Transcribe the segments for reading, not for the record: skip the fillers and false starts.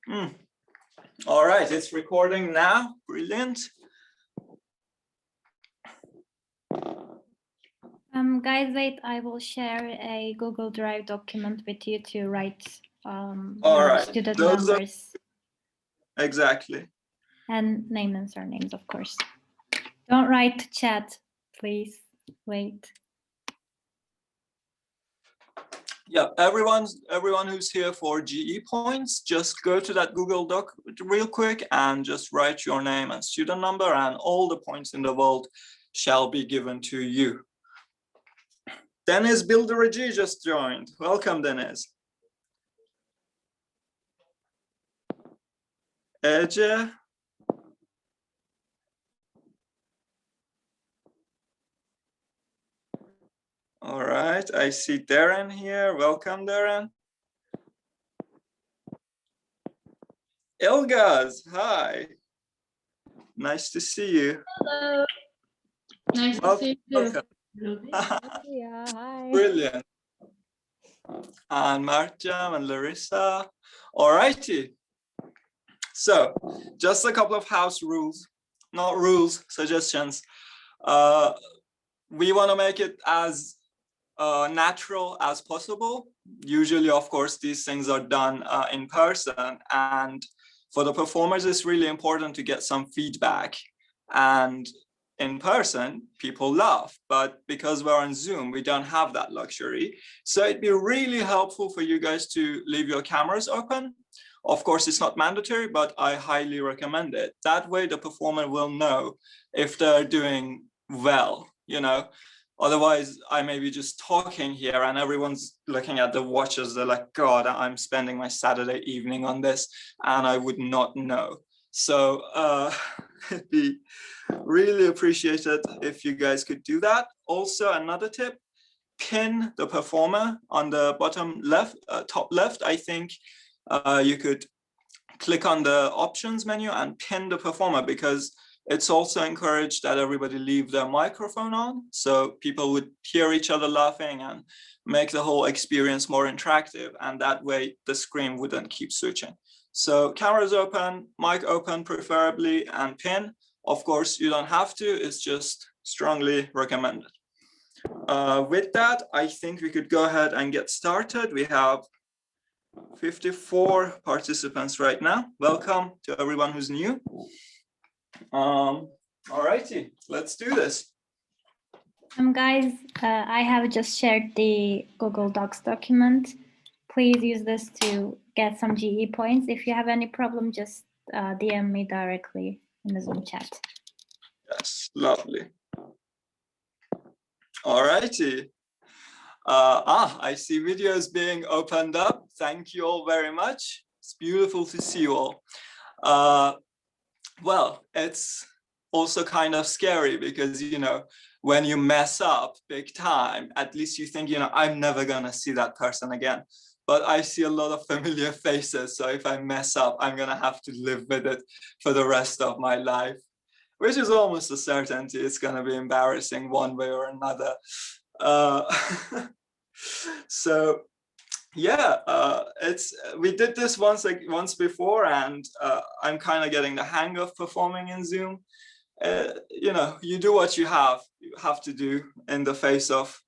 Hmm. All right, it's recording now. Brilliant. Guys, wait, I will share a Google Drive document with you to write All right. student Those numbers. Exactly. And name and surnames, of course. Don't write chat, please. Wait. Yeah, everyone who's here for GE points, just go to that Google Doc real quick and just write your name and student number, and all the points in the world shall be given to you. Deniz Bildireci just joined. Welcome, Deniz. Ece. All right, I see Darren here. Welcome, Darren. Ilgaz, hi. Nice to see you. Hello. Nice to see you too. Yeah, hi. Brilliant. And Marjam and Larissa. All righty. So, just a couple of house rules, not rules, suggestions. We want to make it as natural as possible. Usually, of course, these things are done in person, and for the performers, it's really important to get some feedback. And in person, people laugh, but because we're on Zoom, we don't have that luxury. So it'd be really helpful for you guys to leave your cameras open. Of course, it's not mandatory, but I highly recommend it. That way, the performer will know if they're doing well, you know. Otherwise, I may be just talking here and everyone's looking at the watches. They're like, God, I'm spending my Saturday evening on this, and I would not know. So it'd be really appreciated if you guys could do that. Also, another tip, pin the performer on the bottom left, top left. I think you could click on the options menu and pin the performer, because it's also encouraged that everybody leave their microphone on, so people would hear each other laughing and make the whole experience more interactive, and that way the screen wouldn't keep switching. So cameras open, mic open preferably, and pin. Of course, you don't have to, it's just strongly recommended. With that, I think we could go ahead and get started. We have 54 participants right now. Welcome to everyone who's new. All righty, let's do this. Guys, I have just shared the Google Docs document. Please use this to get some GE points. If you have any problem, just DM me directly in the Zoom chat. Yes, lovely. All righty. I see videos being opened up. Thank you all very much. It's beautiful to see you all. Well, it's also kind of scary because, you know, when you mess up big time, at least you think, you know, I'm never gonna see that person again. But I see a lot of familiar faces. So if I mess up, I'm gonna have to live with it for the rest of my life, which is almost a certainty. It's gonna be embarrassing one way or another. So yeah, we did this once before, and I'm kind of getting the hang of performing in Zoom. You know, you do what you have to do in the face of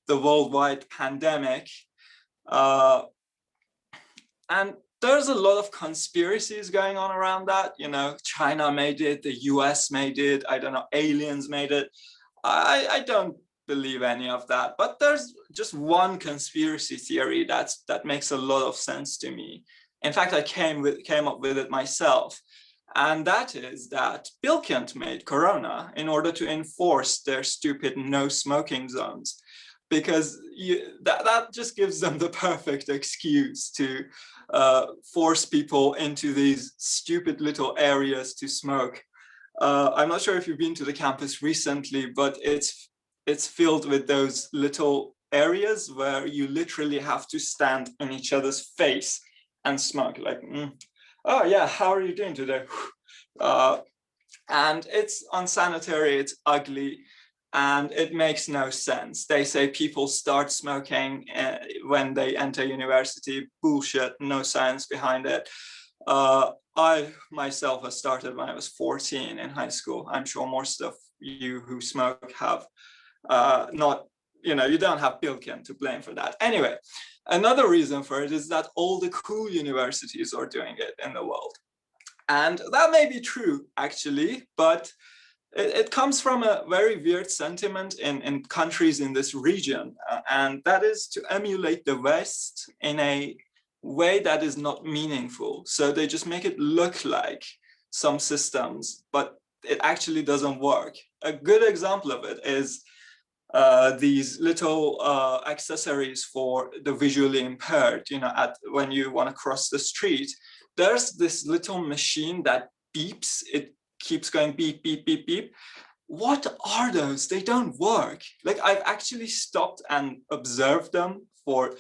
the worldwide pandemic, and there's a lot of conspiracies going on around that. You know, China made it, the US made it, I don't know, aliens made it. I don't believe any of that, but there's just one conspiracy theory that makes a lot of sense to me. In fact, I came up with it myself, and that is that Bilkent made Corona in order to enforce their stupid no smoking zones, because that just gives them the perfect excuse to force people into these stupid little areas to smoke. I'm not sure if you've been to the campus recently, but it's filled with those little areas where you literally have to stand in each other's face and smoke, like, oh yeah, how are you doing today? And it's unsanitary, it's ugly, and it makes no sense. They say people start smoking when they enter university. Bullshit, no science behind it. I myself have started when I was 14 in high school. I'm sure most of you who smoke have not, you don't have Bilkent to blame for that. Anyway, another reason for it is that all the cool universities are doing it in the world. And that may be true, actually, but it comes from a very weird sentiment in countries in this region, and that is to emulate the West in a way that is not meaningful. So they just make it look like some systems, but it actually doesn't work. A good example of it is these little accessories for the visually impaired, when you want to cross the street, there's this little machine that beeps. It keeps going beep, beep, beep, beep. What are those? They don't work. Like, I've actually stopped and observed them for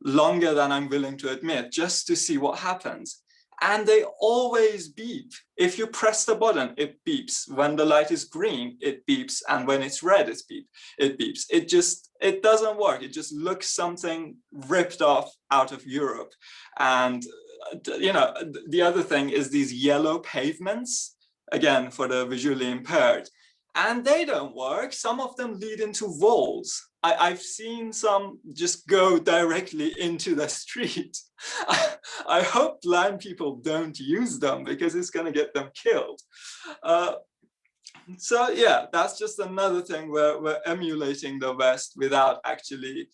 longer than I'm willing to admit, just to see what happens. And they always beep. If you press the button, it beeps. When the light is green, it beeps. And when it's red, it beeps. It doesn't work. It just looks something ripped off out of Europe. And, the other thing is these yellow pavements, again, for the visually impaired. And they don't work. Some of them lead into walls. I've seen some just go directly into the street. I hope blind people don't use them because it's going to get them killed. So yeah, that's just another thing where we're emulating the West without actually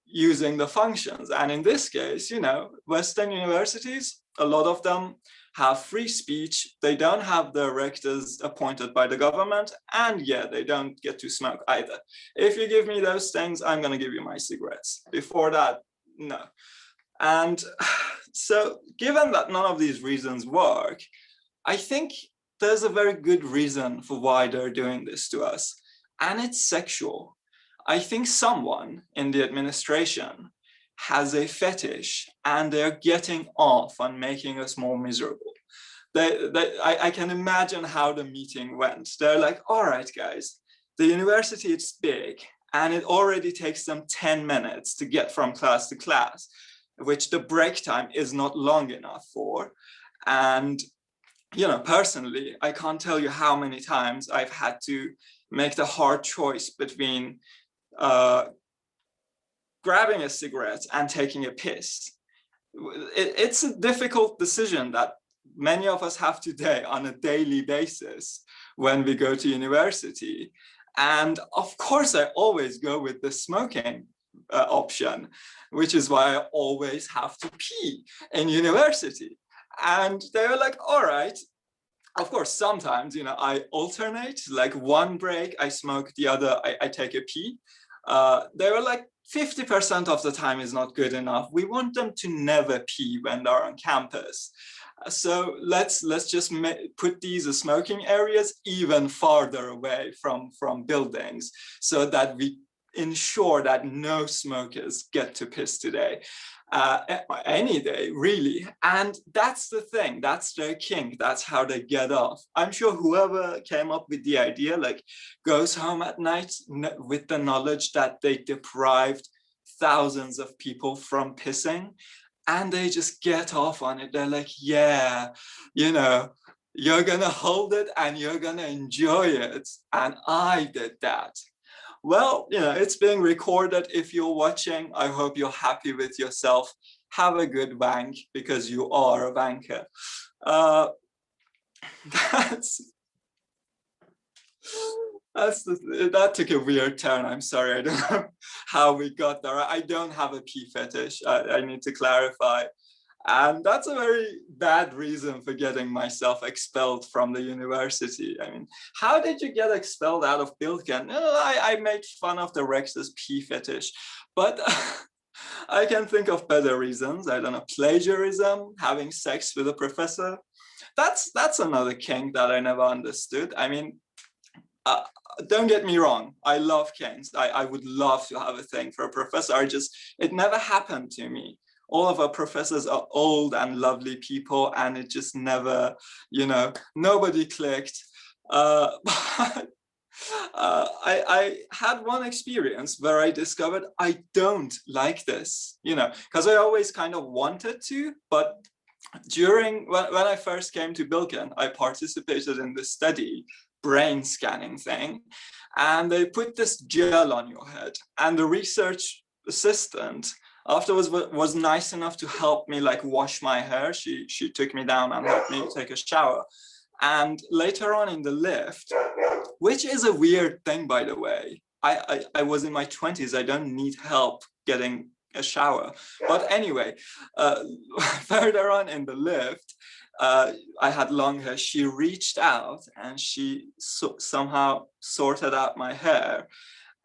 using the functions. And in this case, Western universities, a lot of them have free speech. They don't have the rectors appointed by the government, and yeah, they don't get to smoke either. If you give me those things, I'm going to give you my cigarettes. Before that, no. And so given that none of these reasons work, I think there's a very good reason for why they're doing this to us, and it's sexual. I think someone in the administration has a fetish, and they're getting off on making us more miserable. I can imagine how the meeting went. They're like, all right, guys, the university is big, and it already takes them 10 minutes to get from class to class, which the break time is not long enough for. And, personally, I can't tell you how many times I've had to make the hard choice between grabbing a cigarette and taking a piss. It's a difficult decision that many of us have today on a daily basis when we go to university. And of course, I always go with the smoking option, which is why I always have to pee in university. And they were like, all right. Of course, sometimes, I alternate, like one break I smoke, the other I take a pee. They were like, 50% of the time is not good enough. We want them to never pee when they're on campus. So let's just put these smoking areas even farther away from buildings so that we ensure that no smokers get to piss today. Any day, really. And that's the thing, that's their kink, that's how they get off. I'm sure whoever came up with the idea goes home at night with the knowledge that they deprived thousands of people from pissing, and they just get off on it. They're like, yeah, you're gonna hold it and you're gonna enjoy it, and I did that. Well, it's being recorded. If you're watching, I hope you're happy with yourself. Have a good wank, because you are a wanker. That took a weird turn. I'm sorry. I don't know how we got there. I don't have a pee fetish. I need to clarify. And that's a very bad reason for getting myself expelled from the university. I mean, how did you get expelled out of Bilkent? I made fun of the rector's pee fetish, but I can think of better reasons. I don't know, plagiarism, having sex with a professor. That's another kink that I never understood. I mean, don't get me wrong, I love kinks. I would love to have a thing for a professor. It never happened to me. All of our professors are old and lovely people, and it just never, nobody clicked. But I had one experience where I discovered I don't like this, because I always kind of wanted to, but when I first came to Bilkent, I participated in this study, brain scanning thing, and they put this gel on your head, and the research assistant afterwards was nice enough to help me like wash my hair. She took me down and helped me take a shower. And later on in the lift, which is a weird thing, by the way, I was in my 20s, I don't need help getting a shower. But anyway, further on in the lift, I had long hair. She reached out and she somehow sorted out my hair.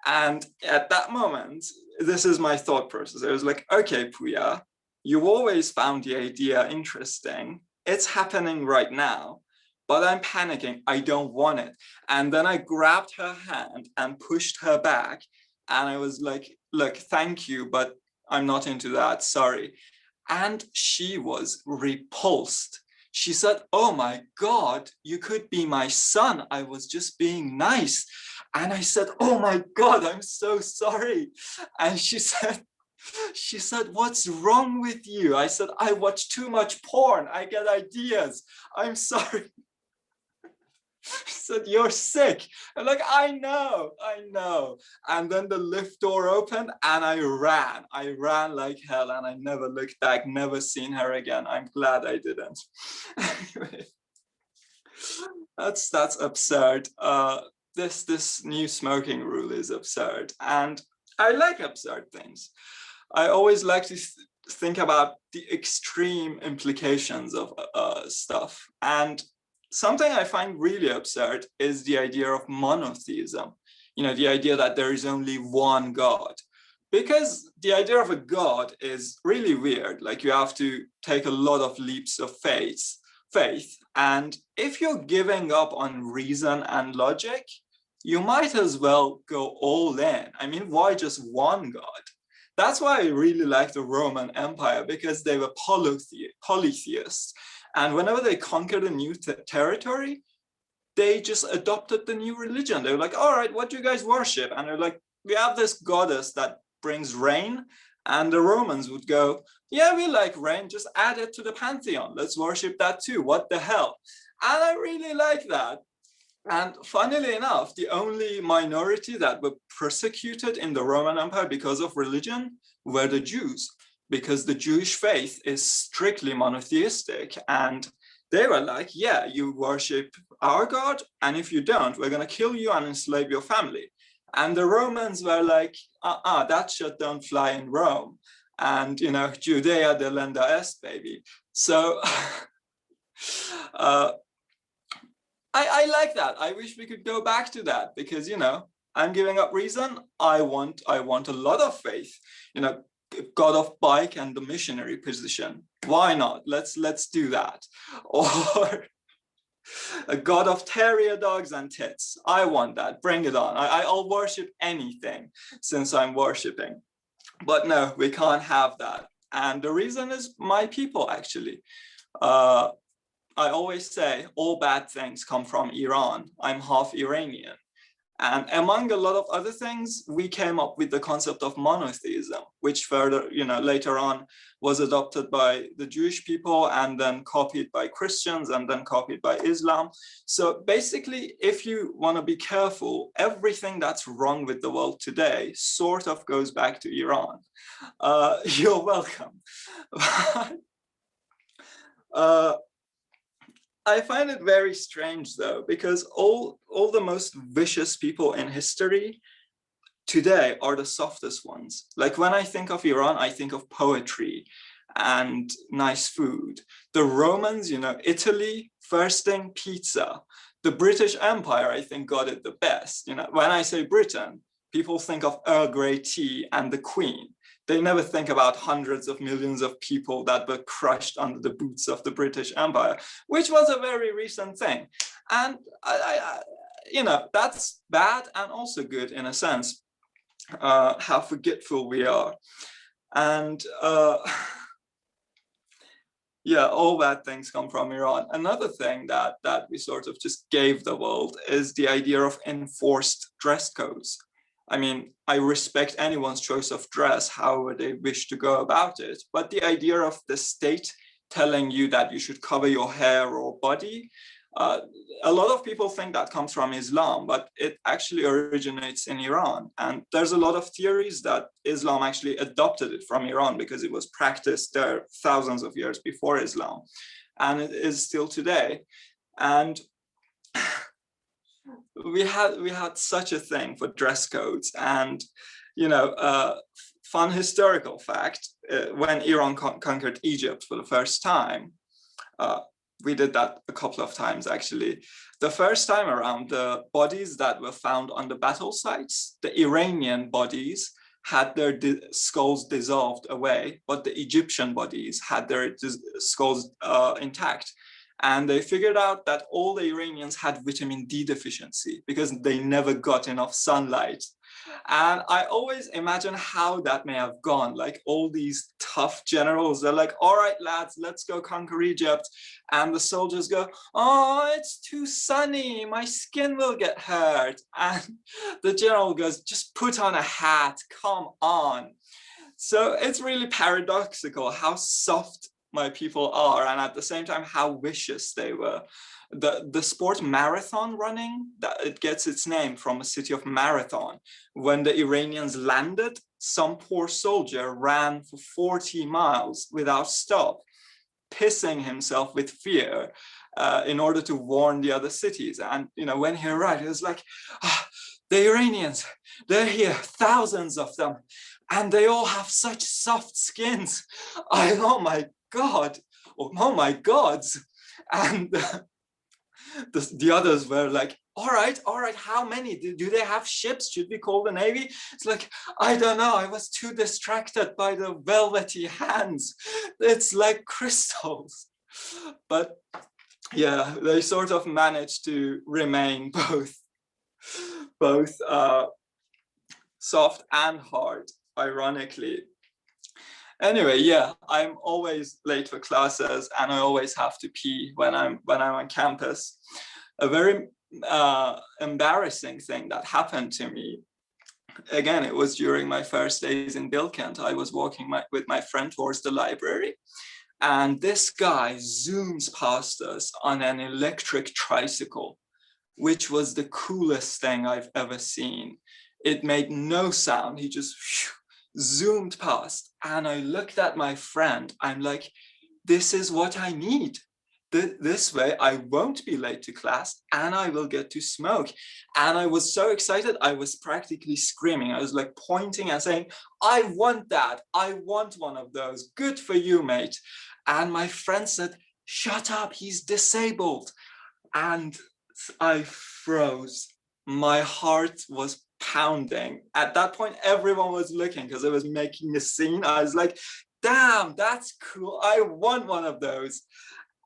And at that moment, this is my thought process. I was like, okay, Puya, you always found the idea interesting. It's happening right now, but I'm panicking. I don't want it. And then I grabbed her hand and pushed her back. And I was like, look, thank you, but I'm not into that, sorry. And she was repulsed. She said, oh my God, you could be my son. I was just being nice. And I said, oh my God, I'm so sorry. And she said, what's wrong with you? I said, I watch too much porn. I get ideas. I'm sorry. She said, you're sick. I'm like, I know. And then the lift door opened and I ran like hell, and I never looked back, never seen her again. I'm glad I didn't. Anyway, that's absurd. This new smoking rule is absurd, and I like absurd things. I always like to think about the extreme implications of stuff. And something I find really absurd is the idea of monotheism. The idea that there is only one God. Because the idea of a God is really weird. Like, you have to take a lot of leaps of faith. And if you're giving up on reason and logic, you might as well go all in. I mean, why just one God? That's why I really like the Roman Empire, because they were polytheists. And whenever they conquered a new territory, they just adopted the new religion. They were like, all right, what do you guys worship? And they're like, we have this goddess that brings rain. And the Romans would go, yeah, we like rain, just add it to the pantheon. Let's worship that too. What the hell? And I really like that. And funnily enough, the only minority that were persecuted in the Roman Empire because of religion were the Jews, because the Jewish faith is strictly monotheistic. And they were like, yeah, you worship our God, and if you don't, we're going to kill you and enslave your family. And the Romans were like, that shit don't fly in Rome. And, Judea delenda est, baby. So I like that. I wish we could go back to that, because, I'm giving up reason. I want a lot of faith, God of bike and the missionary position. Why not? Let's do that. Or a God of terrier dogs and tits. I want that. Bring it on. I'll worship anything since I'm worshiping. But no, we can't have that. And the reason is my people, actually. I always say all bad things come from Iran. I'm half Iranian. And among a lot of other things, we came up with the concept of monotheism, which further, later on was adopted by the Jewish people and then copied by Christians and then copied by Islam. So basically, if you want to be careful, everything that's wrong with the world today sort of goes back to Iran. You're welcome. I find it very strange, though, because all the most vicious people in history today are the softest ones. Like, when I think of Iran, I think of poetry and nice food. The Romans, Italy, first thing, pizza. The British Empire, I think, got it the best. When I say Britain, people think of Earl Grey tea and the Queen. They never think about hundreds of millions of people that were crushed under the boots of the British Empire, which was a very recent thing. And that's bad and also good in a sense, how forgetful we are. And yeah, all bad things come from Iran. Another thing that we sort of just gave the world is the idea of enforced dress codes. I mean, I respect anyone's choice of dress, however they wish to go about it. But the idea of the state telling you that you should cover your hair or body. A lot of people think that comes from Islam, but it actually originates in Iran. And there's a lot of theories that Islam actually adopted it from Iran because it was practiced there thousands of years before Islam. And it is still today. And we had such a thing for dress codes. And, you know, fun historical fact, when Iran conquered Egypt for the first time, we did that a couple of times actually. The first time around, the bodies that were found on the battle sites, the Iranian bodies had their skulls dissolved away, but the Egyptian bodies had their skulls intact. And they figured out that all the Iranians had vitamin D deficiency because they never got enough sunlight. And I always imagine how that may have gone. Like all these tough generals, they're like, all right, lads, let's go conquer Egypt. And the soldiers go, oh, it's too sunny. My skin will get hurt. And the general goes, just put on a hat. Come on. So it's really paradoxical how soft my people are, and at the same time how vicious they were. The sport marathon running, that it gets its name from a city of Marathon. When the Iranians landed, some poor soldier ran for 40 miles without stop, pissing himself with fear in order to warn the other cities. And you know, when he arrived, he was like, the Iranians, they're here, thousands of them, and they all have such soft skins. Oh my God, oh my gods. And the others were like, all right, how many? Do they have ships? Should we call the Navy? It's like, I don't know, I was too distracted by the velvety hands. It's like crystals. But yeah, they sort of managed to remain both soft and hard, ironically. Anyway, yeah, I'm always late for classes and I always have to pee when I'm on campus. A very embarrassing thing that happened to me, again, it was during my first days in Bilkent. I was walking with my friend towards the library, and this guy zooms past us on an electric tricycle, which was the coolest thing I've ever seen. It made no sound. He just zoomed past, and I looked at my friend. I'm like, this is what I need. This way I won't be late to class and I will get to smoke. And I was so excited, I was practically screaming. I was like pointing and saying, I want that. I want one of those. Good for you, mate. And my friend said, shut up, he's disabled. And I froze. My heart was pounding. At that point, everyone was looking because I was making a scene. I was like, damn, that's cool. I want one of those.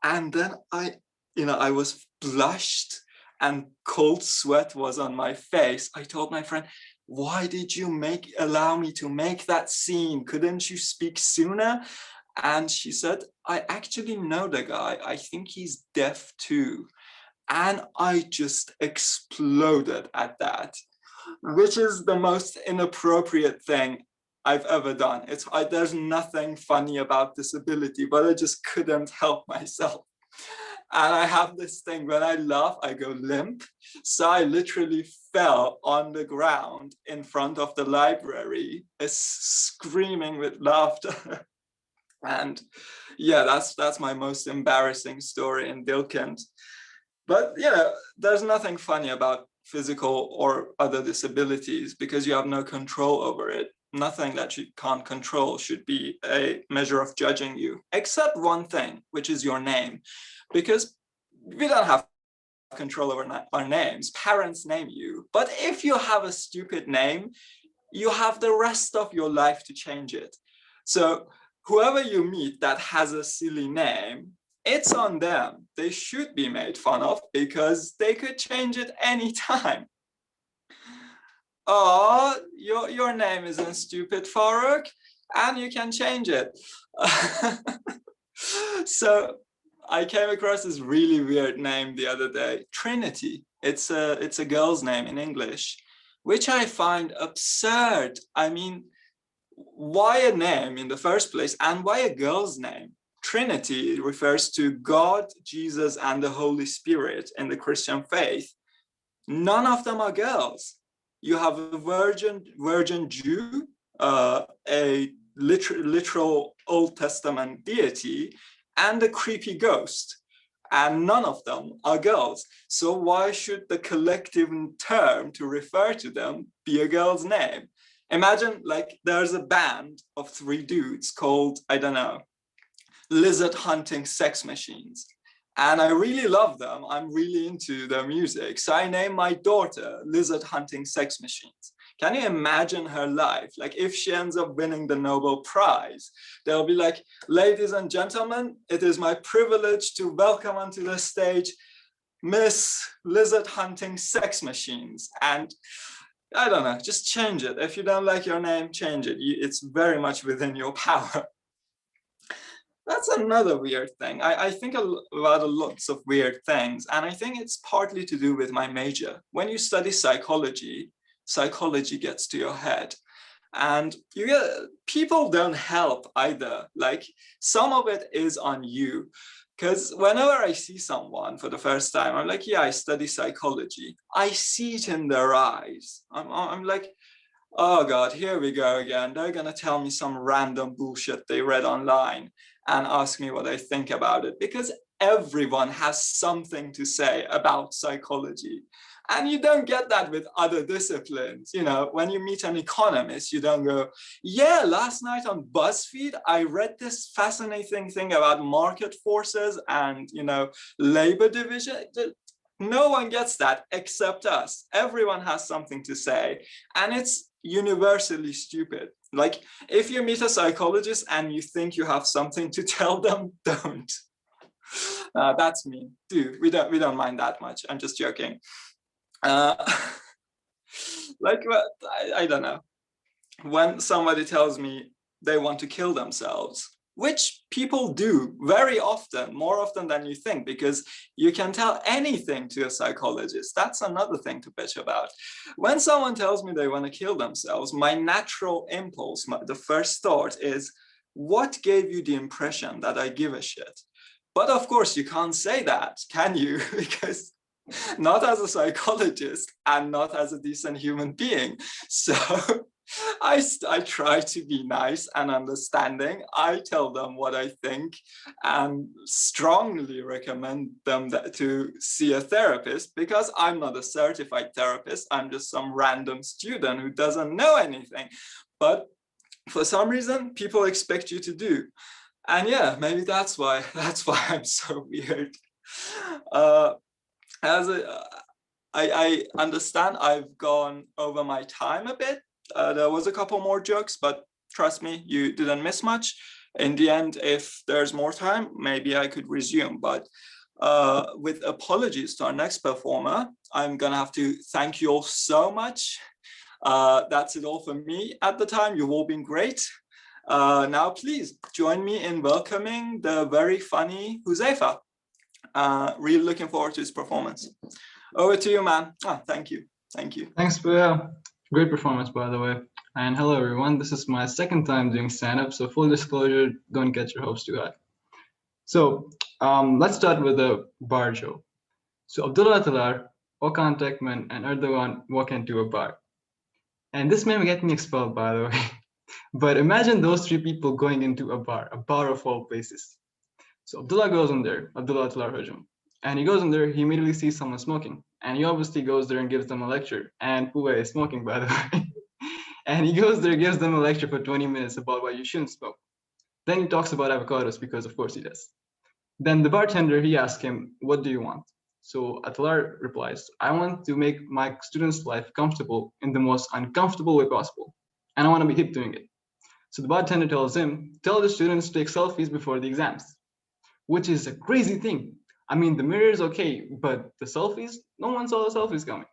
And then I was blushed and cold sweat was on my face. I told my friend, why did you allow me to make that scene? Couldn't you speak sooner? And she said, I actually know the guy. I think he's deaf too. And I just exploded at that, which is the most inappropriate thing I've ever done. There's nothing funny about disability, but I just couldn't help myself. And I have this thing, when I laugh, I go limp. So I literally fell on the ground in front of the library, screaming with laughter. And yeah, that's my most embarrassing story in Bilkent. But there's nothing funny about physical or other disabilities because you have no control over it. Nothing that you can't control should be a measure of judging you, except one thing, which is your name, because we don't have control over our names. Parents name you. But if you have a stupid name, you have the rest of your life to change it. So whoever you meet that has a silly name, it's on them. They should be made fun of because they could change it anytime. Oh, your name isn't stupid, Farooq, and you can change it. So I came across this really weird name the other day, Trinity. It's a girl's name in English, which I find absurd. I mean, why a name in the first place, and why a girl's name? Trinity refers to God, Jesus, and the Holy Spirit in the Christian faith. None of them are girls. You have a virgin Jew, a literal Old Testament deity, and a creepy ghost. And none of them are girls. So why should the collective term to refer to them be a girl's name? Imagine like there's a band of 3 dudes called, I don't know, lizard hunting sex machines. And I really love them. I'm really into their music. So I named my daughter Lizard Hunting Sex Machines. Can you imagine her life? Like if she ends up winning the Nobel Prize, they'll be like, ladies and gentlemen, it is my privilege to welcome onto the stage Miss Lizard Hunting Sex Machines. And I don't know, just change it. If you don't like your name, change it. It's very much within your power. That's another weird thing. I think about lots of weird things, and I think it's partly to do with my major. When you study psychology, psychology gets to your head, and people don't help either. Like some of it is on you, because whenever I see someone for the first time, I'm like, yeah, I study psychology. I see it in their eyes. I'm like, oh God, here we go again. They're gonna tell me some random bullshit they read online and ask me what I think about it, because everyone has something to say about psychology. And you don't get that with other disciplines. You know, when you meet an economist, you don't go, yeah, last night on BuzzFeed, I read this fascinating thing about market forces and, you know, labor division. No one gets that except us. Everyone has something to say, and it's universally stupid. Like if you meet a psychologist and you think you have something to tell them, don't. That's me, dude. We don't mind that much. I'm just joking. Like I don't know. When somebody tells me they want to kill themselves, which people do very often, more often than you think, because you can tell anything to a psychologist. That's another thing to bitch about. When someone tells me they want to kill themselves, my natural impulse, the first thought is, what gave you the impression that I give a shit? But of course, you can't say that, can you? Because not as a psychologist and not as a decent human being. So I try to be nice and understanding. I tell them what I think and strongly recommend them to see a therapist, because I'm not a certified therapist. I'm just some random student who doesn't know anything. But for some reason, people expect you to do. And yeah, maybe that's why I'm so weird. I understand I've gone over my time a bit. There was a couple more jokes, but trust me, you didn't miss much. In the end, if there's more time, maybe I could resume. But with apologies to our next performer, I'm gonna have to thank you all so much. That's it all for me at the time. You've all been great. Now, please join me in welcoming the very funny Huzaifa. Really looking forward to his performance. Over to you, man. Thank you. Thank you. Thanks, Buya. Great performance, by the way. And hello, everyone. This is my second time doing stand-up, so full disclosure, don't get your hopes too high. So let's start with a bar joke. So Abdullah Talar, Okan Tekman, and Erdogan walk into a bar. And this may get me expelled, by the way. But imagine those 3 people going into a bar of all places. So Abdullah goes in there, Abdullah Talar Hajam. And he goes in there, he immediately sees someone smoking. And he obviously goes there and gives them a lecture. And Puwa is smoking, by the way. And he goes there, gives them a lecture for 20 minutes about why you shouldn't smoke. Then he talks about avocados, because of course he does. Then the bartender, he asks him, what do you want? So Atalar replies, I want to make my students' life comfortable in the most uncomfortable way possible. And I want to be hip doing it. So the bartender tells him, tell the students to take selfies before the exams, which is a crazy thing. I mean, the mirror is okay, but the selfies, no one saw the selfies coming.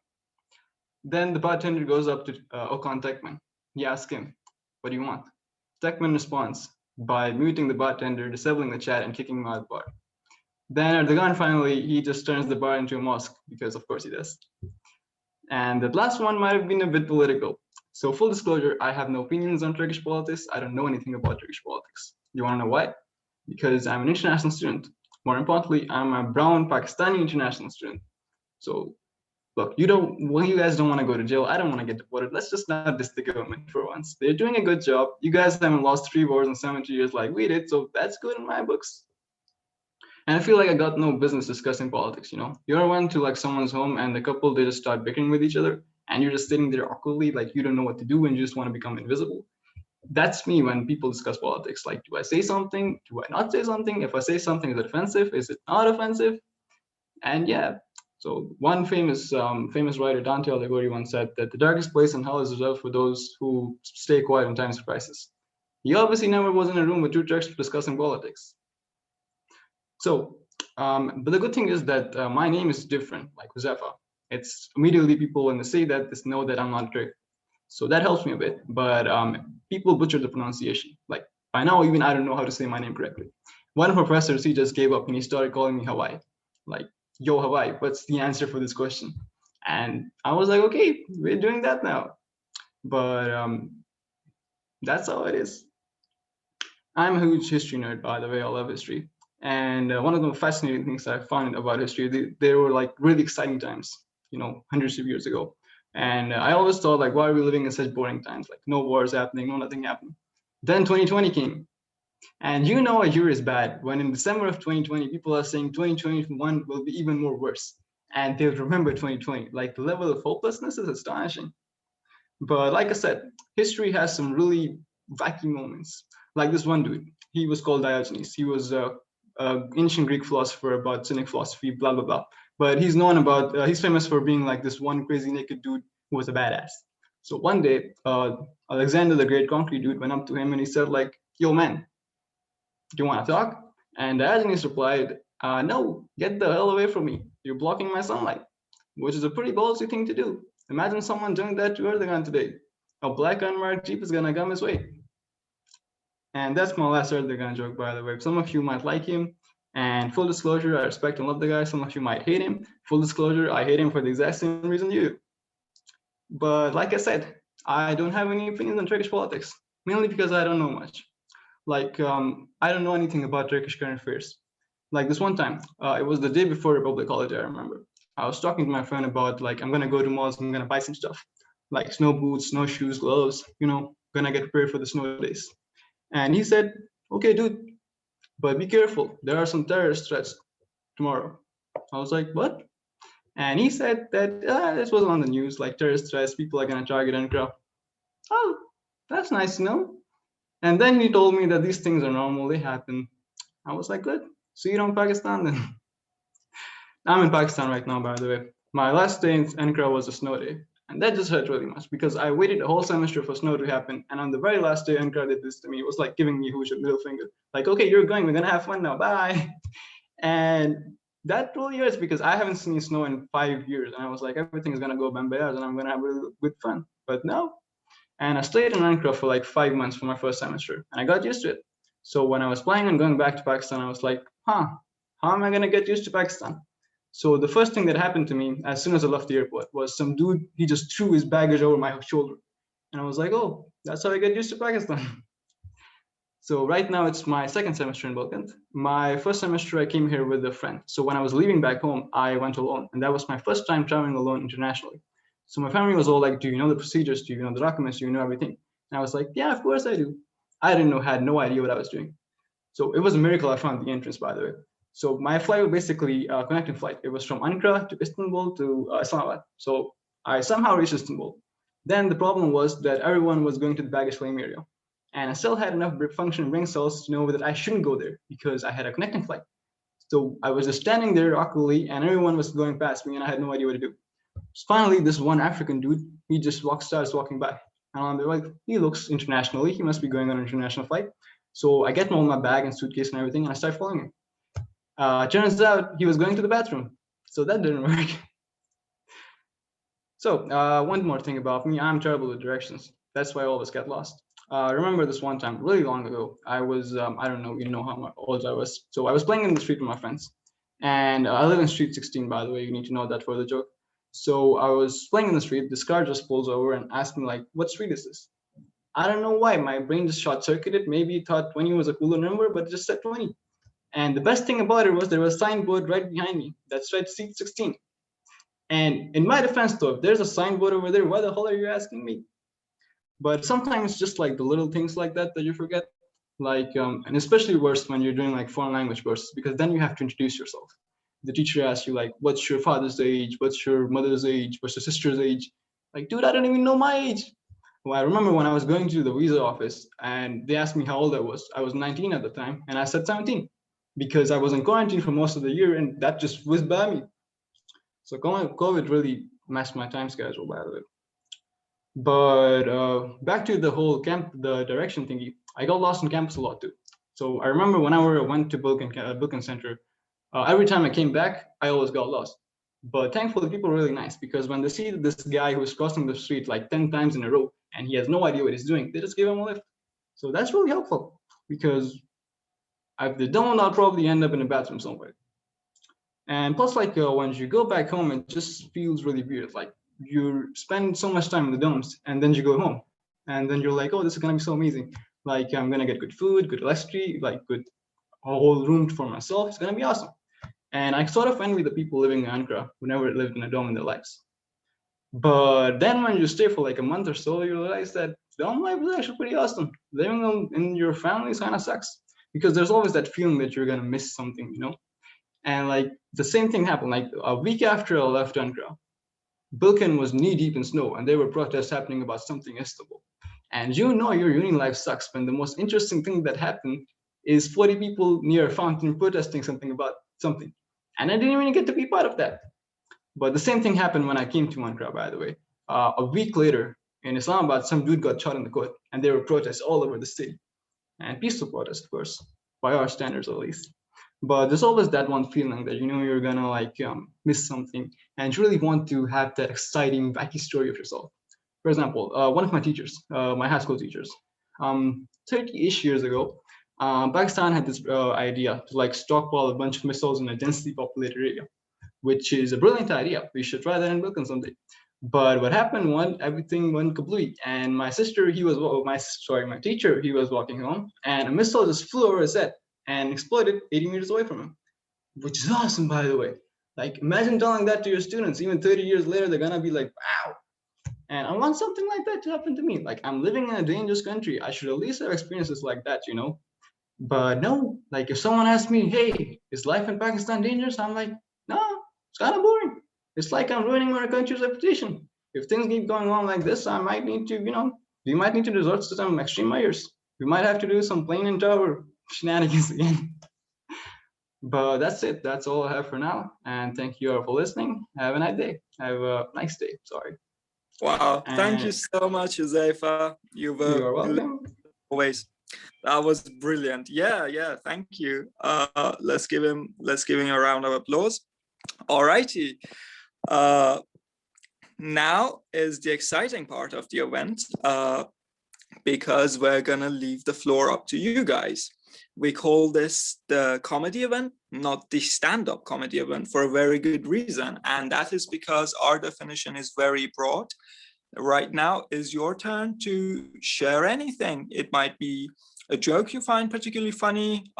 Then the bartender goes up to Okan Tekman. He asks him, what do you want? Tekman responds by muting the bartender, disabling the chat, and kicking him out of the bar. Then Erdogan finally, he just turns the bar into a mosque, because of course he does. And that last one might have been a bit political. So full disclosure, I have no opinions on Turkish politics. I don't know anything about Turkish politics. You want to know why? because I'm an international student. More importantly, I'm a brown Pakistani international student. So look, you guys don't want to go to jail. I don't want to get deported. Let's just not diss the government for once. They're doing a good job. You guys haven't lost 3 wars in 70 years like we did, so that's good in my books. And I feel like I got no business discussing politics, you know? You ever went to like someone's home and the couple, they just start bickering with each other and you're just sitting there awkwardly, like you don't know what to do and you just want to become invisible. That's me when people discuss politics. Like, do I say something? Do I not say something? If I say something, is it offensive? Is it not offensive? And yeah, so one famous writer, Dante Alighieri, once said that the darkest place in hell is reserved for those who stay quiet in times of crisis. He obviously never was in a room with 2 Turks discussing politics. So, but the good thing is that my name is different, like Huzefa. It's immediately people when they say that, just know that I'm not Turk. So that helps me a bit, but people butcher the pronunciation. Like by now, even I don't know how to say my name correctly. One of our professors, he just gave up and he started calling me Hawaii. Like, yo, Hawaii, what's the answer for this question? And I was like, okay, we're doing that now. But that's how it is. I'm a huge history nerd, by the way. I love history. And one of the fascinating things I found about history, they were like really exciting times, you know, hundreds of years ago. And I always thought, like, why are we living in such boring times? Like, no wars happening, no nothing happening. Then 2020 came. And you know a year is bad when in December of 2020, people are saying 2021 will be even more worse. And they'll remember 2020. Like, the level of hopelessness is astonishing. But like I said, history has some really wacky moments. Like this one dude, he was called Diogenes. He was an ancient Greek philosopher about Cynic philosophy, blah, blah, blah. But he's known about, he's famous for being like this one crazy naked dude who was a badass. So one day, Alexander the Great Concrete dude went up to him and he said like, yo man, do you want to talk? And Diogenes replied, no, get the hell away from me. You're blocking my sunlight, which is a pretty ballsy thing to do. Imagine someone doing that to Erdogan today. A black unmarked Jeep is gonna come his way. And that's my last Erdogan joke, by the way. Some of you might like him. And full disclosure, I respect and love the guy. Some of you might hate him. Full disclosure, I hate him for the exact same reason you do. But like I said, I don't have any opinions on Turkish politics, mainly because I don't know much. Like, I don't know anything about Turkish current affairs. Like this one time, it was the day before Republic holiday, I remember. I was talking to my friend about like, I'm gonna go to malls, I'm gonna buy some stuff. Like snow boots, snow shoes, gloves, you know, gonna get prepared for the snow days. And he said, okay, dude, but be careful. There are some terrorist threats tomorrow. I was like, what? And he said that this wasn't on the news, like terrorist threats, people are gonna target Ankara. Oh, that's nice to know. And then he told me that these things are normal, they happen. I was like, good. See you in Pakistan then. I'm in Pakistan right now, by the way. My last day in Ankara was a snow day. And that just hurt really much because I waited a whole semester for snow to happen. And on the very last day, Ankara did this to me. It was like giving me a middle finger. Like, okay, you're going, we're gonna have fun now, bye. And that really hurts because I haven't seen snow in 5 years. And I was like, everything's gonna go bambayas and I'm gonna have really good fun. But no. And I stayed in Ankara for like 5 months for my first semester. And I got used to it. So when I was planning on going back to Pakistan, I was like, how am I gonna get used to Pakistan? So the first thing that happened to me as soon as I left the airport was some dude, he just threw his baggage over my shoulder. And I was like, oh, that's how I get used to Pakistan. So right now it's my second semester in Bilkent. My first semester, I came here with a friend. So when I was leaving back home, I went alone. And that was my first time traveling alone internationally. So my family was all like, do you know the procedures? Do you know the documents? Do you know everything? And I was like, yeah, of course I do. I had no idea what I was doing. So it was a miracle I found the entrance, by the way. So my flight was basically a connecting flight. It was from Ankara to Istanbul to Islamabad. So I somehow reached Istanbul. Then the problem was that everyone was going to the baggage claim area. And I still had enough functioning brain cells to know that I shouldn't go there because I had a connecting flight. So I was just standing there awkwardly and everyone was going past me and I had no idea what to do. So finally, this one African dude, he just starts walking by. And I'm like, he looks internationally, he must be going on an international flight. So I get all my bag and suitcase and everything and I start following him. Turns out he was going to the bathroom. So that didn't work. So one more thing about me, I'm terrible with directions. That's why I always get lost. Remember this one time, really long ago, I was, I don't know, you know how old I was. So I was playing in the street with my friends. And I live in street 16, by the way, you need to know that for the joke. So I was playing in the street, this car just pulls over and asks me like, what street is this? I don't know why. My brain just short-circuited. Maybe it thought 20 was a cooler number, but it just said 20. And the best thing about it was there was a signboard right behind me that said seat 16. And in my defense, though, if there's a signboard over there, why the hell are you asking me? But sometimes it's just like the little things like that that you forget. Like, and especially worse when you're doing like foreign language courses, because then you have to introduce yourself. The teacher asks you like, what's your father's age? What's your mother's age? What's your sister's age? Like, dude, I don't even know my age. Well, I remember when I was going to the visa office and they asked me how old I was. I was 19 at the time, and I said 17 because I was in quarantine for most of the year, and that just whizzed by me. So COVID really messed my time schedule, by the way. But back to the whole the direction thingy, I got lost on campus a lot too. So I remember whenever I went to Bilkent Center, every time I came back, I always got lost. But thankfully, people are really nice because when they see this guy who's crossing the street like 10 times in a row and he has no idea what he's doing, they just give him a lift. So that's really helpful because if they don't, I'll probably end up in a bathroom somewhere. And plus, like once you go back home, it just feels really weird. Like you spend so much time in the dorms and then you go home and then you're like, oh, this is gonna be so amazing. Like I'm gonna get good food, good electricity, like good a whole room for myself. It's gonna be awesome. And I sort of envy the people living in Ankara who never lived in a dorm in their lives. But then when you stay for like a month or so, you realize that dorm life is actually pretty awesome. Living in your family kind of sucks because there's always that feeling that you're gonna miss something, you know? And like the same thing happened, like a week after I left Ankara, Bilkent was knee deep in snow and there were protests happening about something Istanbul. And you know your uni life sucks when the most interesting thing that happened is 40 people near a fountain protesting something about something. And I didn't even get to be part of that. But the same thing happened when I came to Ankara, by the way. A week later in Islamabad, some dude got shot in the court and there were protests all over the city. And peaceful protests, of course, by our standards at least. But there's always that one feeling that you know you're gonna like miss something and you really want to have that exciting, wacky story of yourself. For example, one of my teachers, my high school teachers, 30-ish years ago, Pakistan had this idea to like stockpile a bunch of missiles in a densely populated area, which is a brilliant idea. We should try that in Bilkent someday. But what happened when everything went complete, and my sister, my teacher, he was walking home, and a missile just flew over his head and exploded 80 meters away from him, which is awesome, by the way. Like, imagine telling that to your students. Even 30 years later, they're gonna be like, wow. And I want something like that to happen to me. Like, I'm living in a dangerous country. I should at least have experiences like that, you know? But no, like, if someone asks me, hey, is life in Pakistan dangerous? I'm like, no, it's kind of boring. It's like I'm ruining our country's reputation. If things keep going on like this, I might need to, we might need to resort to some extreme measures. We might have to do some plane and tower shenanigans again. But that's it. That's all I have for now. And thank you all for listening. Have a nice day. Have a nice day. Sorry. Wow. Thank you so much, Huzaifa. You're welcome. Always. That was brilliant. Yeah. Thank you. Let's give him a round of applause. All righty. Now is the exciting part of the event because we're gonna leave the floor up to you guys. We call this the comedy event, not the stand-up comedy event, for a very good reason. And that is because our definition is very broad. Right now is your turn to share anything. It might be a joke you find particularly funny,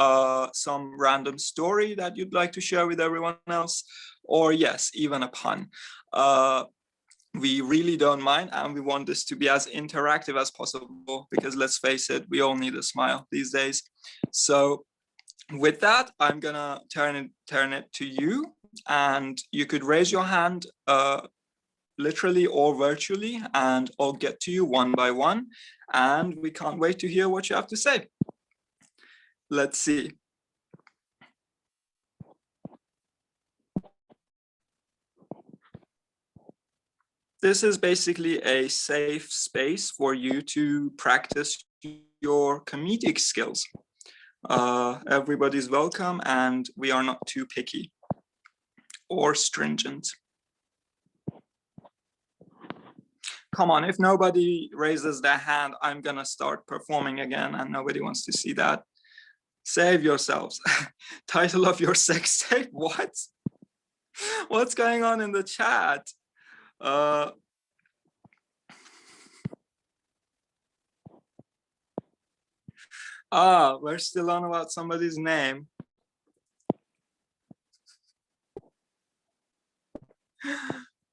some random story that you'd like to share with everyone else, or yes, even a pun. We really don't mind, and we want this to be as interactive as possible because let's face it, we all need a smile these days. So with that, I'm gonna turn it to you, and you could raise your hand literally or virtually, and I'll get to you one by one, and we can't wait to hear what you have to say. Let's see. This is basically a safe space for you to practice your comedic skills. Everybody's welcome, and we are not too picky or stringent. Come on, if nobody raises their hand, I'm gonna start performing again, and nobody wants to see that. Save yourselves. Title of your sex tape, what? What's going on in the chat? We're still on about somebody's name.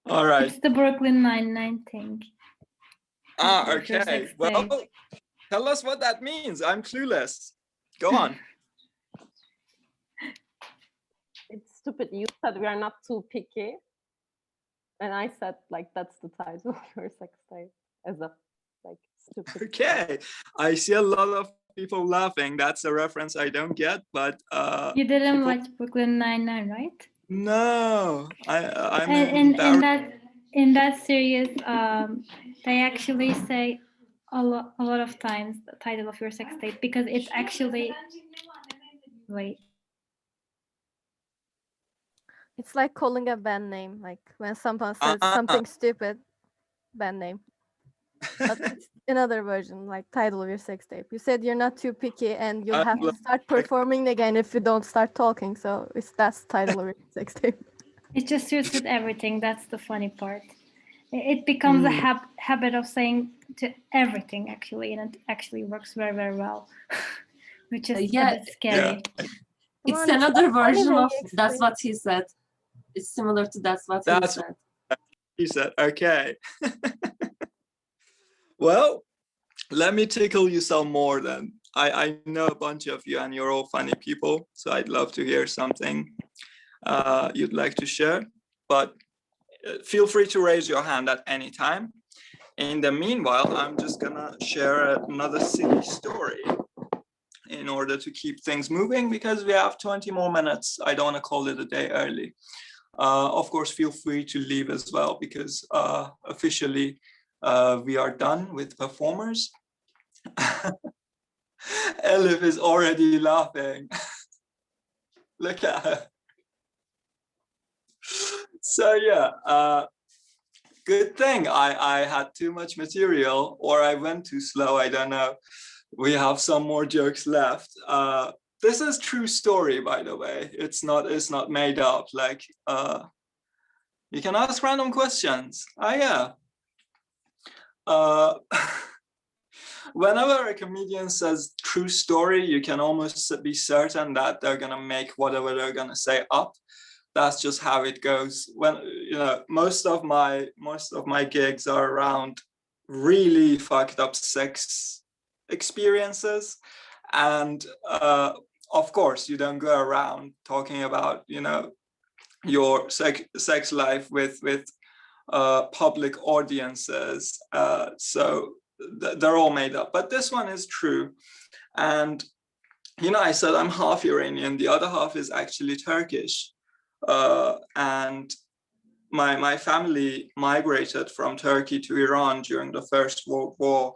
All right. It's the Brooklyn Nine-Nine thing. Okay. Well, tell us what that means. I'm clueless. Go on. It's stupid. You said we are not too picky. And I said, like, that's the title of your sex tape as a, like, stupid. Okay. I see a lot of people laughing. That's a reference I don't get, but You didn't watch Brooklyn Nine-Nine, right? no, I'm in that series, they actually say a lot of times the title of your sex tape because it's actually wait. It's like calling a band name, like when someone says something stupid, band name. But it's another version, like title of your sex tape. You said you're not too picky and you'll have to start performing again if you don't start talking. So that's the title of your sex tape. It just suits with everything. That's the funny part. It becomes a habit of saying to everything, actually, and it actually works very, very well, which is a bit scary. Yeah. It's another version of that's what he said. It's similar to that's what he said. He said, okay. Well, let me tickle you some more then. I know a bunch of you and you're all funny people, so I'd love to hear something you'd like to share, but feel free to raise your hand at any time. In the meanwhile, I'm just gonna share another silly story in order to keep things moving because we have 20 more minutes. I don't want to call it a day early. Of course, feel free to leave as well because officially we are done with performers. Elif is already laughing. Look at her. So yeah, good thing I had too much material or I went too slow, I don't know. We have some more jokes left. This is true story, by the way. It's not made up. Like you can ask random questions. Yeah. Whenever a comedian says true story, you can almost be certain that they're gonna make whatever they're gonna say up. That's just how it goes. When most of my gigs are around really fucked up sex experiences, and of course you don't go around talking about your sex life with public audiences, so they're all made up, but this one is true. And I said I'm half Iranian, the other half is actually Turkish, and my family migrated from Turkey to Iran during the First World War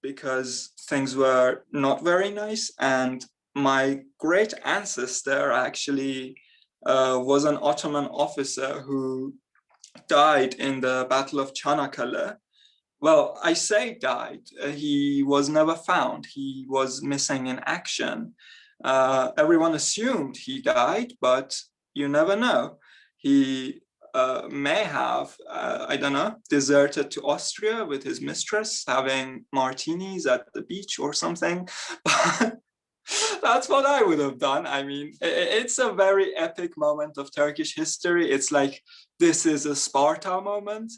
because things were not very nice, and my great ancestor actually was an Ottoman officer who died in the Battle of Çanakkale. Well, I say died. He was never found. He was missing in action. Everyone assumed he died, but you never know. He may have, I don't know, deserted to Austria with his mistress, having martinis at the beach or something. That's what I would have done. I mean, it's a very epic moment of Turkish history. It's like, this is a Sparta moment.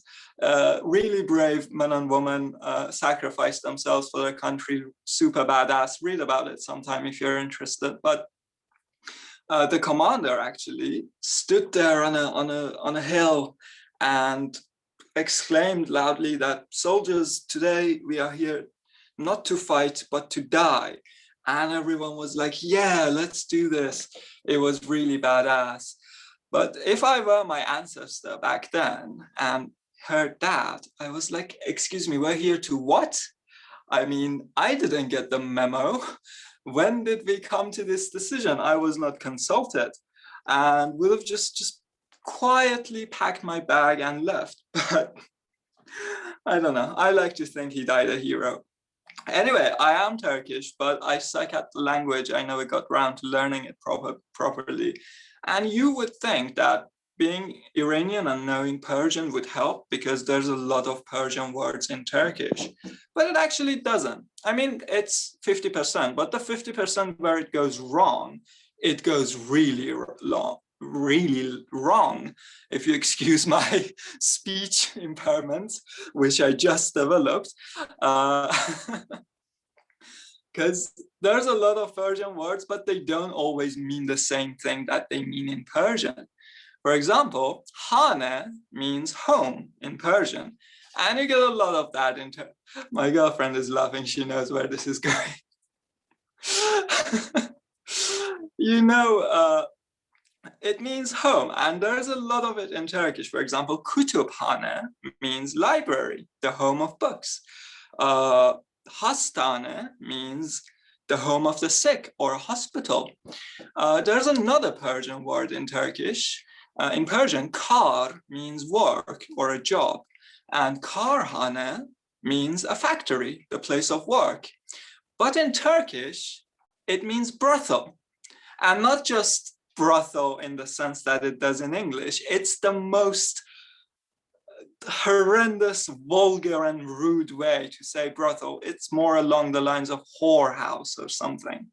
Really brave men and women sacrificed themselves for their country. Super badass. Read about it sometime if you're interested. But the commander actually stood there on a hill and exclaimed loudly that soldiers, today we are here not to fight, but to die. And everyone was like, yeah, let's do this. It was really badass. But if I were my ancestor back then and heard that, I was like, excuse me, we're here to what? I mean, I didn't get the memo. When did we come to this decision? I was not consulted, and would have just quietly packed my bag and left. But I don't know. I like to think he died a hero. Anyway, I am Turkish, but I suck at the language. I never got around to learning it properly. And you would think that being Iranian and knowing Persian would help because there's a lot of Persian words in Turkish, but it actually doesn't. I mean, it's 50%, but the 50% where it goes wrong, it goes really wrong, if you excuse my speech impairment, which I just developed. Because there's a lot of Persian words, but they don't always mean the same thing that they mean in Persian. For example, hane means home in Persian. And you get a lot of that in my girlfriend is laughing, she knows where this is going. You know, it means home, and there's a lot of it in Turkish. For example, kütüphane means library, the home of books. Hastane means the home of the sick or hospital. There's another Persian word in Turkish. In Persian, kar means work or a job, and karhane means a factory, the place of work. But in Turkish, it means brothel, and not just brothel in the sense that it does in English. It's the most horrendous, vulgar, and rude way to say brothel. It's more along the lines of whorehouse or something.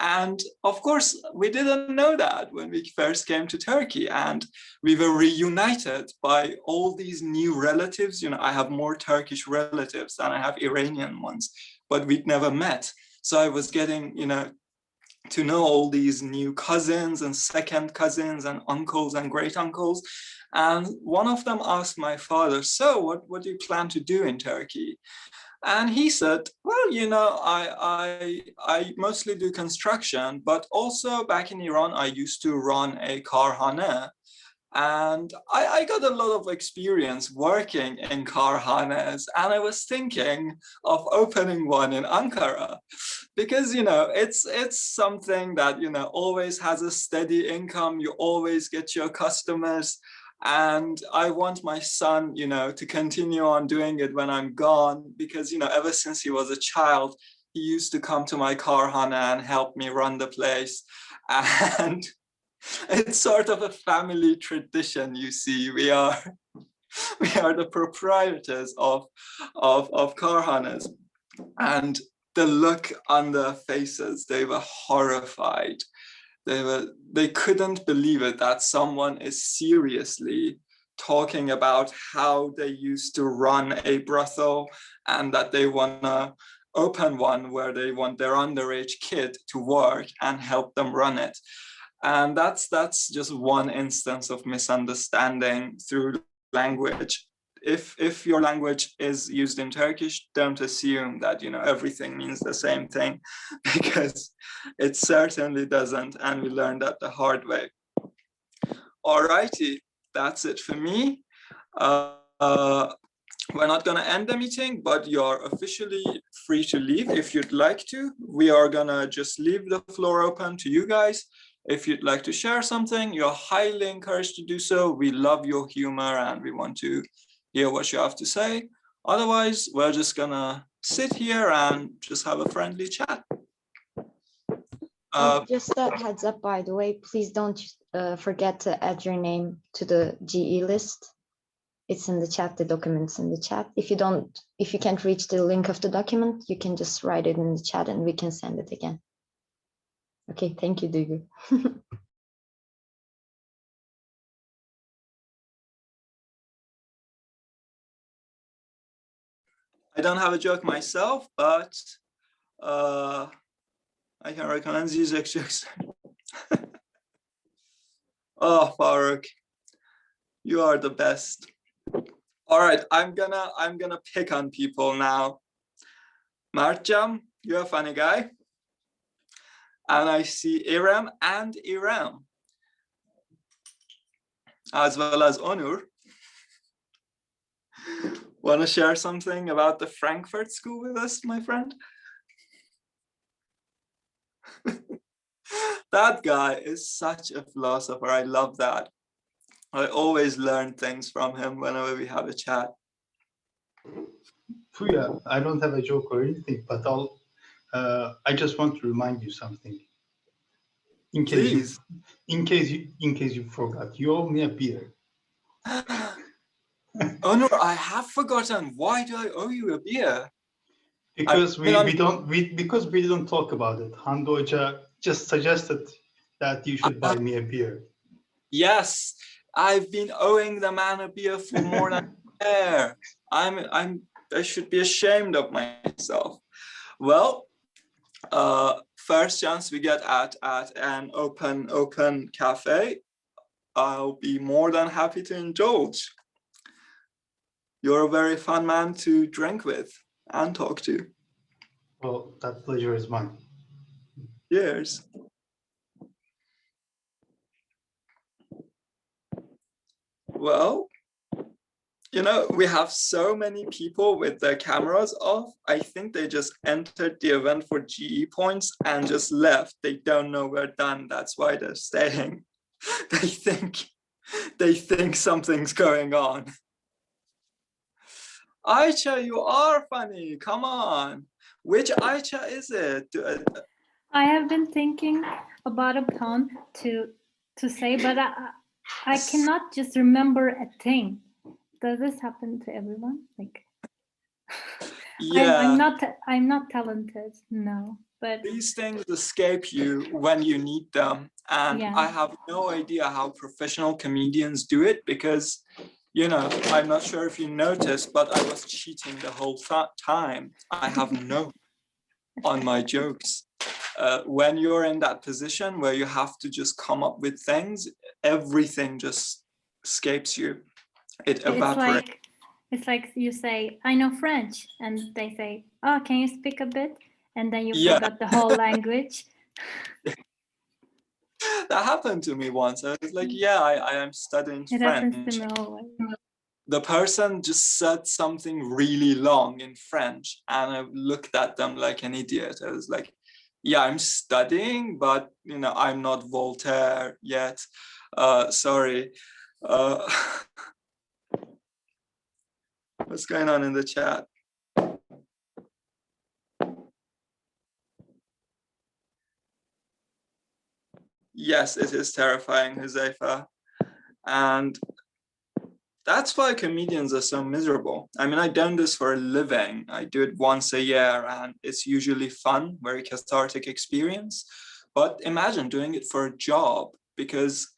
And of course, we didn't know that when we first came to Turkey, and we were reunited by all these new relatives. You know, I have more Turkish relatives than I have Iranian ones, but we'd never met. So I was getting, you know, to know all these new cousins and second cousins and uncles and great uncles. And one of them asked my father, so what do you plan to do in Turkey? And he said, well, you know, I mostly do construction, but also back in Iran, I used to run a karhane. And I got a lot of experience working in karhanes, and I was thinking of opening one in Ankara because, you know, it's something that, you know, always has a steady income. You always get your customers. And I want my son, you know, to continue on doing it when I'm gone, because, you know, ever since he was a child, he used to come to my karhane and help me run the place. And it's sort of a family tradition, you see. We are the proprietors of karhanes. And the look on their faces, they were horrified. They couldn't believe it that someone is seriously talking about how they used to run a brothel and that they want to open one where they want their underage kid to work and help them run it. And that's just one instance of misunderstanding through language. If your language is used in Turkish, don't assume that, you know, everything means the same thing, because it certainly doesn't, and we learned that the hard way. Alrighty, that's it for me. We're not going to end the meeting, but you're officially free to leave if you'd like to. We are going to just leave the floor open to you guys. If you'd like to share something, you're highly encouraged to do so. We love your humor and we want to hear what you have to say. Otherwise, we're just gonna sit here and just have a friendly chat. Just a heads up, by the way, please don't forget to add your name to the GE list. It's in the chat, the document's in the chat. If you can't reach the link of the document, you can just write it in the chat and we can send it again. Okay, thank you, Duygu. I don't have a joke myself, but I can recommend these jokes. Oh, Farooq, you are the best. All right, I'm gonna pick on people now. Marjam, you're a funny guy. And I see Iram and Iram, as well as Onur. Want to share something about the Frankfurt School with us, my friend? That guy is such a philosopher. I love that. I always learn things from him whenever we have a chat. Fuya, I don't have a joke or anything, but I just want to remind you something. In case Please. in case you forgot, you owe me a beer. Oh no, I have forgotten. Why do I owe you a beer? Because mean, because we didn't talk about it. Hando Hoca just suggested that you should buy me a beer. Yes, I've been owing the man a beer for more than a year. I should be ashamed of myself. Well, first chance we get at an open cafe, I'll be more than happy to indulge. You're a very fun man to drink with and talk to. Well, that pleasure is mine. Cheers. Well, you know, we have so many people with their cameras off. I think they just entered the event for GE points and just left. They don't know we're done. That's why they're staying. They think something's going on. Aicha, you are funny. Come on. Which Aicha is it? I have been thinking about a pun to say, but I cannot just remember a thing. Does this happen to everyone? Like, Yeah. I'm not talented, no. But these things escape you when you need them. And yeah. I have no idea how professional comedians do it because, you know, I'm not sure if you noticed, but I was cheating the whole time. I have no on my jokes. When you're in that position where you have to just come up with things, everything just escapes you. It evaporates. It's like you say, I know French, and they say, oh, can you speak a bit? And then you forgot the whole language. That happened to me once. I was like, yeah, I am studying It French. happens to me always. The person just said something really long in French, and I looked at them like an idiot. I was like, yeah, I'm studying, but you know, I'm not Voltaire yet. Sorry. What's going on in the chat? Yes, it is terrifying, Huzaifa. And that's why comedians are so miserable. I mean, I've done this for a living. I do it once a year and it's usually fun, very cathartic experience. But imagine doing it for a job because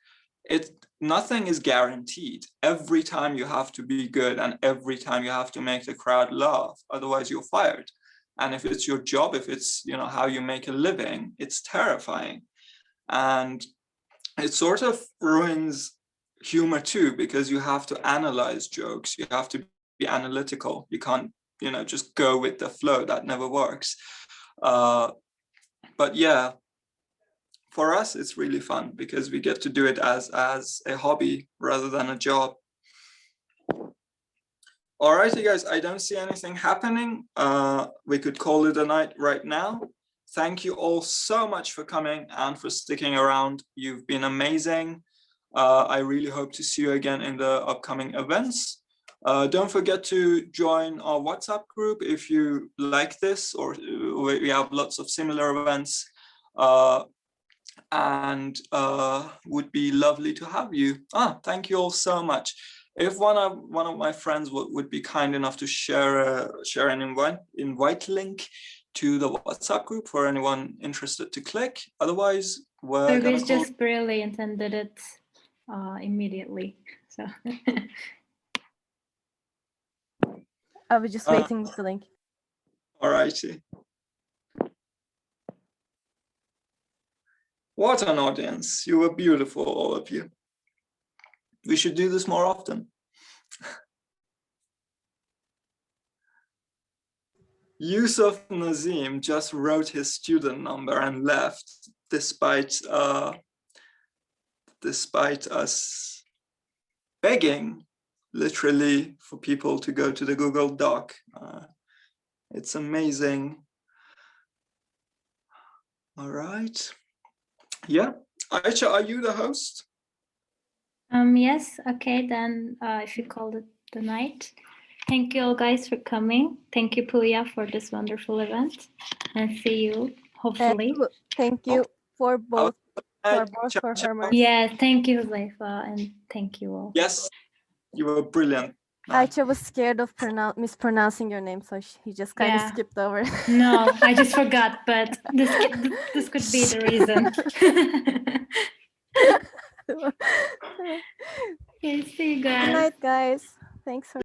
nothing is guaranteed. Every time you have to be good and every time you have to make the crowd laugh, otherwise you're fired. And if it's your job, if it's, you know, how you make a living, it's terrifying. And it sort of ruins humor too, because you have to analyze jokes. You have to be analytical. You can't, you know, just go with the flow. That never works. But yeah, for us, it's really fun because we get to do it as a hobby rather than a job. All right, you guys, I don't see anything happening. We could call it a night right now. Thank you all so much for coming and for sticking around. You've been amazing. I really hope to see you again in the upcoming events. Don't forget to join our WhatsApp group if you like this, or we have lots of similar events. And would be lovely to have you. Thank you all so much. If one of my friends would be kind enough to share an invite link to the WhatsApp group for anyone interested to click. Otherwise, we're gonna call. Just brilliant and did it immediately. So I was just waiting for the link. All righty. What an audience. You were beautiful, all of you. We should do this more often. Yusuf Nazim just wrote his student number and left despite us begging literally for people to go to the Google Doc. It's amazing. All right. Yeah. Aicha, are you the host? Yes, okay, then if you called it the night. Thank you all guys for coming. Thank you, Puya, for this wonderful event. And see you, hopefully. Thank you for both for both for her. Yeah, thank you, Zaifa, and thank you all. Yes, you were brilliant. Aicha was scared of mispronouncing your name, so he just kind of Yeah. skipped over. No, I just forgot, but this could be the reason. Okay, see you Good guys. night, guys. Thanks for